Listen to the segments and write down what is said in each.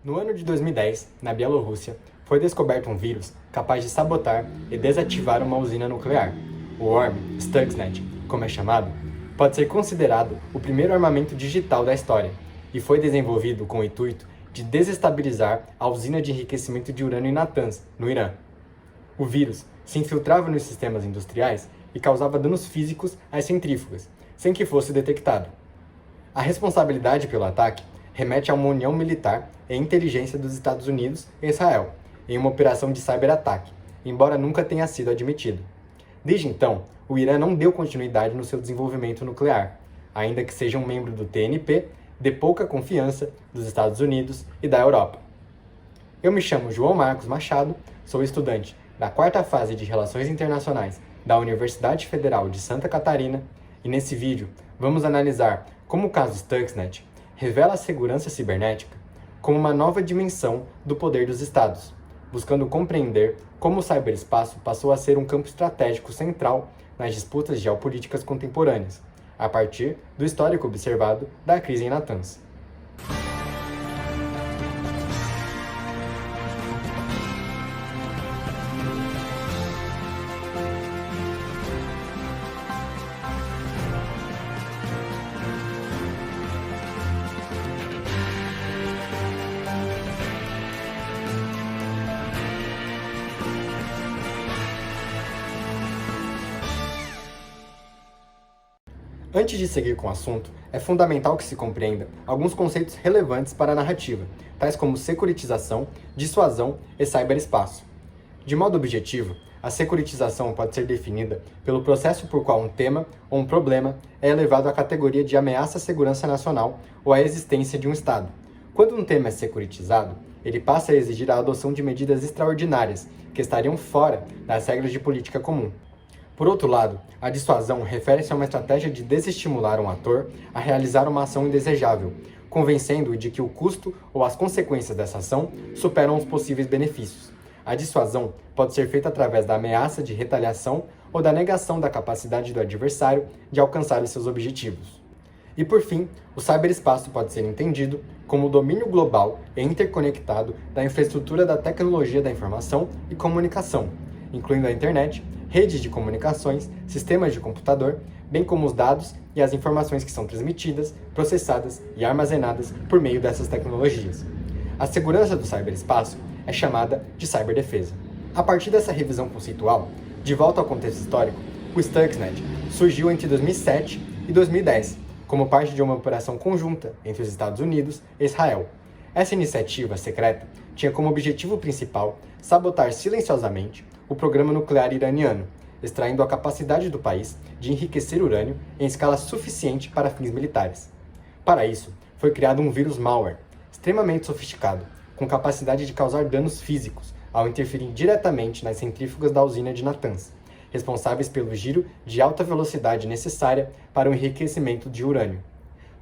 No ano de 2010, na Bielorrússia, foi descoberto um vírus capaz de sabotar e desativar uma usina nuclear. O worm, Stuxnet, como é chamado, pode ser considerado o primeiro armamento digital da história e foi desenvolvido com o intuito de desestabilizar a usina de enriquecimento de urânio em Natanz, no Irã. O vírus se infiltrava nos sistemas industriais e causava danos físicos às centrífugas, sem que fosse detectado. A responsabilidade pelo ataque remete a uma união militar e inteligência dos Estados Unidos e Israel, em uma operação de cyberataque, embora nunca tenha sido admitido. Desde então, o Irã não deu continuidade no seu desenvolvimento nuclear, ainda que seja um membro do TNP, de pouca confiança dos Estados Unidos e da Europa. Eu me chamo João Marcos Machado, sou estudante da 4ª fase de Relações Internacionais da Universidade Federal de Santa Catarina e nesse vídeo vamos analisar como o caso Stuxnet revela a segurança cibernética como uma nova dimensão do poder dos Estados, buscando compreender como o ciberespaço passou a ser um campo estratégico central nas disputas geopolíticas contemporâneas, a partir do histórico observado da crise em Natanz. Antes de seguir com o assunto, é fundamental que se compreenda alguns conceitos relevantes para a narrativa, tais como securitização, dissuasão e ciberespaço. De modo objetivo, a securitização pode ser definida pelo processo por qual um tema ou um problema é elevado à categoria de ameaça à segurança nacional ou à existência de um Estado. Quando um tema é securitizado, ele passa a exigir a adoção de medidas extraordinárias que estariam fora das regras de política comum. Por outro lado, a dissuasão refere-se a uma estratégia de desestimular um ator a realizar uma ação indesejável, convencendo-o de que o custo ou as consequências dessa ação superam os possíveis benefícios. A dissuasão pode ser feita através da ameaça de retaliação ou da negação da capacidade do adversário de alcançar os seus objetivos. E por fim, o ciberespaço pode ser entendido como o domínio global e interconectado da infraestrutura da tecnologia da informação e comunicação, incluindo a internet, redes de comunicações, sistemas de computador, bem como os dados e as informações que são transmitidas, processadas e armazenadas por meio dessas tecnologias. A segurança do ciberespaço é chamada de ciberdefesa. A partir dessa revisão conceitual, de volta ao contexto histórico, o Stuxnet surgiu entre 2007 e 2010, como parte de uma operação conjunta entre os Estados Unidos e Israel. Essa iniciativa secreta tinha como objetivo principal sabotar silenciosamente o programa nuclear iraniano, extraindo a capacidade do país de enriquecer urânio em escala suficiente para fins militares. Para isso, foi criado um vírus malware, extremamente sofisticado, com capacidade de causar danos físicos ao interferir diretamente nas centrífugas da usina de Natanz, responsáveis pelo giro de alta velocidade necessária para o enriquecimento de urânio,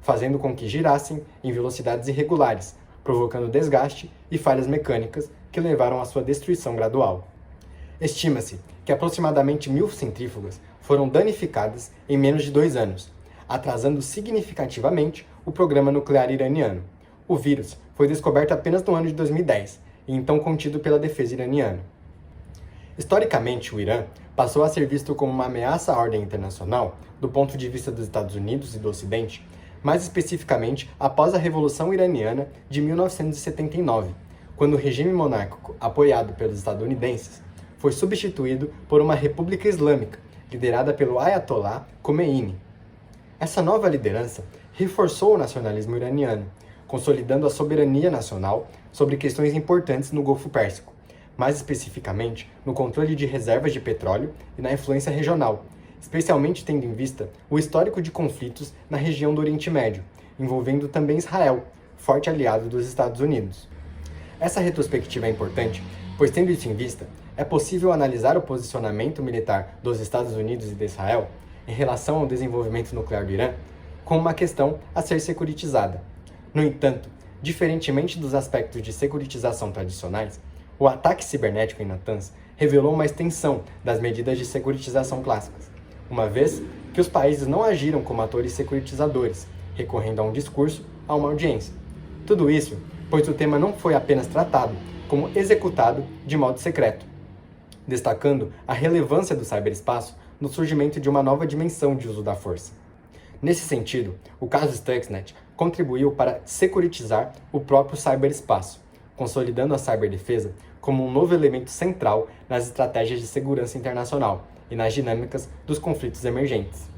fazendo com que girassem em velocidades irregulares, provocando desgaste e falhas mecânicas que levaram à sua destruição gradual. Estima-se que aproximadamente 1.000 centrífugas foram danificadas em menos de 2 anos, atrasando significativamente o programa nuclear iraniano. O vírus foi descoberto apenas no ano de 2010 e então contido pela defesa iraniana. Historicamente, o Irã passou a ser visto como uma ameaça à ordem internacional do ponto de vista dos Estados Unidos e do Ocidente, mais especificamente após a Revolução Iraniana de 1979, quando o regime monárquico apoiado pelos estadunidenses foi substituído por uma república islâmica, liderada pelo Ayatollah Khomeini. Essa nova liderança reforçou o nacionalismo iraniano, consolidando a soberania nacional sobre questões importantes no Golfo Pérsico, mais especificamente no controle de reservas de petróleo e na influência regional, especialmente tendo em vista o histórico de conflitos na região do Oriente Médio, envolvendo também Israel, forte aliado dos Estados Unidos. Essa retrospectiva é importante, pois tendo isso em vista, é possível analisar o posicionamento militar dos Estados Unidos e de Israel em relação ao desenvolvimento nuclear do Irã como uma questão a ser securitizada. No entanto, diferentemente dos aspectos de securitização tradicionais, o ataque cibernético em Natanz revelou uma extensão das medidas de securitização clássicas, uma vez que os países não agiram como atores securitizadores, recorrendo a um discurso, a uma audiência. Tudo isso pois o tema não foi apenas tratado, como executado de modo secreto, destacando a relevância do ciberespaço no surgimento de uma nova dimensão de uso da força. Nesse sentido, o caso Stuxnet contribuiu para securitizar o próprio ciberespaço, consolidando a ciberdefesa como um novo elemento central nas estratégias de segurança internacional e nas dinâmicas dos conflitos emergentes.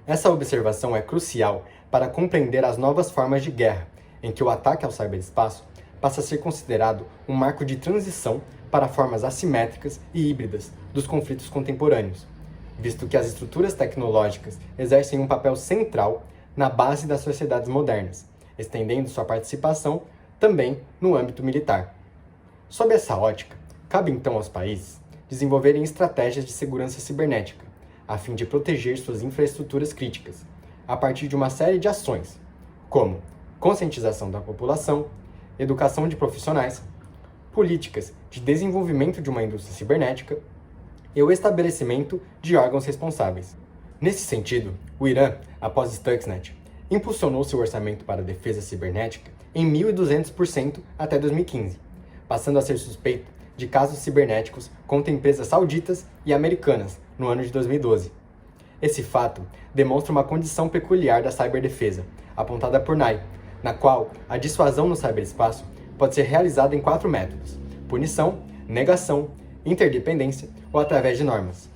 Essa observação é crucial para compreender as novas formas de guerra, em que o ataque ao ciberespaço passa a ser considerado um marco de transição para formas assimétricas e híbridas dos conflitos contemporâneos, visto que as estruturas tecnológicas exercem um papel central na base das sociedades modernas, estendendo sua participação também no âmbito militar. Sob essa ótica, cabe então aos países desenvolverem estratégias de segurança cibernética, a fim de proteger suas infraestruturas críticas, a partir de uma série de ações, como conscientização da população, educação de profissionais, políticas de desenvolvimento de uma indústria cibernética e o estabelecimento de órgãos responsáveis. Nesse sentido, o Irã, após Stuxnet, impulsionou seu orçamento para a defesa cibernética em 1.200% até 2015, passando a ser suspeito de casos cibernéticos contra empresas sauditas e americanas no ano de 2012. Esse fato demonstra uma condição peculiar da ciberdefesa, apontada por Nye, na qual a dissuasão no ciberespaço pode ser realizada em 4 métodos: punição, negação, interdependência ou através de normas.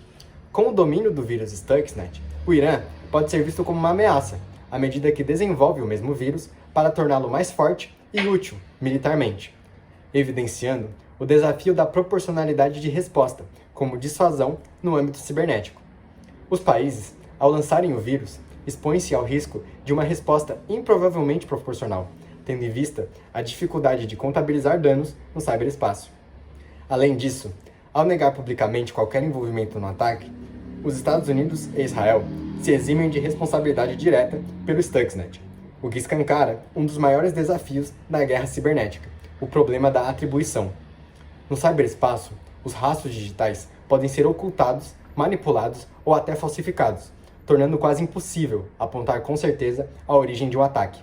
Com o domínio do vírus Stuxnet, o Irã pode ser visto como uma ameaça, à medida que desenvolve o mesmo vírus para torná-lo mais forte e útil militarmente, evidenciando o desafio da proporcionalidade de resposta, como dissuasão no âmbito cibernético. Os países, ao lançarem o vírus, expõem-se ao risco de uma resposta improvavelmente proporcional, tendo em vista a dificuldade de contabilizar danos no ciberespaço. Além disso, ao negar publicamente qualquer envolvimento no ataque, os Estados Unidos e Israel se eximem de responsabilidade direta pelo Stuxnet, o que escancara um dos maiores desafios da guerra cibernética, o problema da atribuição. No ciberespaço, os rastros digitais podem ser ocultados, manipulados ou até falsificados, tornando quase impossível apontar com certeza a origem de um ataque.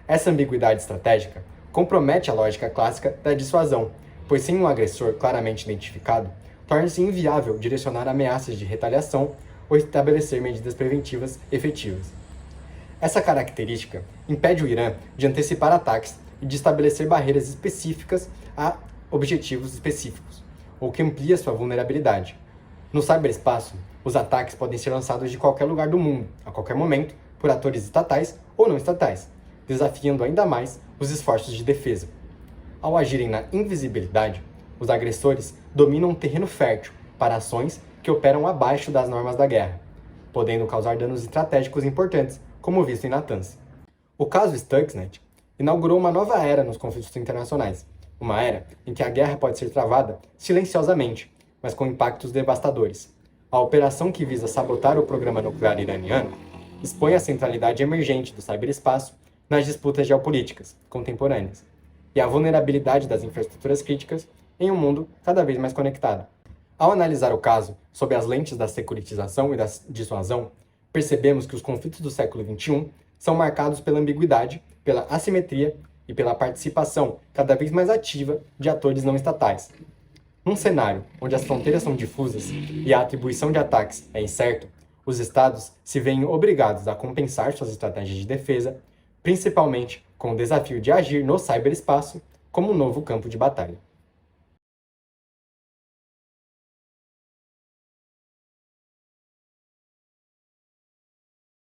Essa ambiguidade estratégica compromete a lógica clássica da dissuasão, pois sem um agressor claramente identificado, torna-se inviável direcionar ameaças de retaliação ou estabelecer medidas preventivas efetivas. Essa característica impede o Irã de antecipar ataques e de estabelecer barreiras específicas a objetivos específicos, ou que amplia sua vulnerabilidade. No ciberespaço, os ataques podem ser lançados de qualquer lugar do mundo, a qualquer momento, por atores estatais ou não estatais, desafiando ainda mais os esforços de defesa. Ao agirem na invisibilidade, os agressores dominam um terreno fértil para ações que operam abaixo das normas da guerra, podendo causar danos estratégicos importantes, como visto em Natanz. O caso Stuxnet inaugurou uma nova era nos conflitos internacionais, uma era em que a guerra pode ser travada silenciosamente, mas com impactos devastadores. A operação que visa sabotar o programa nuclear iraniano expõe a centralidade emergente do ciberespaço nas disputas geopolíticas contemporâneas e a vulnerabilidade das infraestruturas críticas em um mundo cada vez mais conectado. Ao analisar o caso sob as lentes da securitização e da dissuasão, percebemos que os conflitos do século XXI são marcados pela ambiguidade, pela assimetria e pela participação cada vez mais ativa de atores não estatais. Num cenário onde as fronteiras são difusas e a atribuição de ataques é incerta, os estados se veem obrigados a compensar suas estratégias de defesa, principalmente com o desafio de agir no ciberespaço como um novo campo de batalha.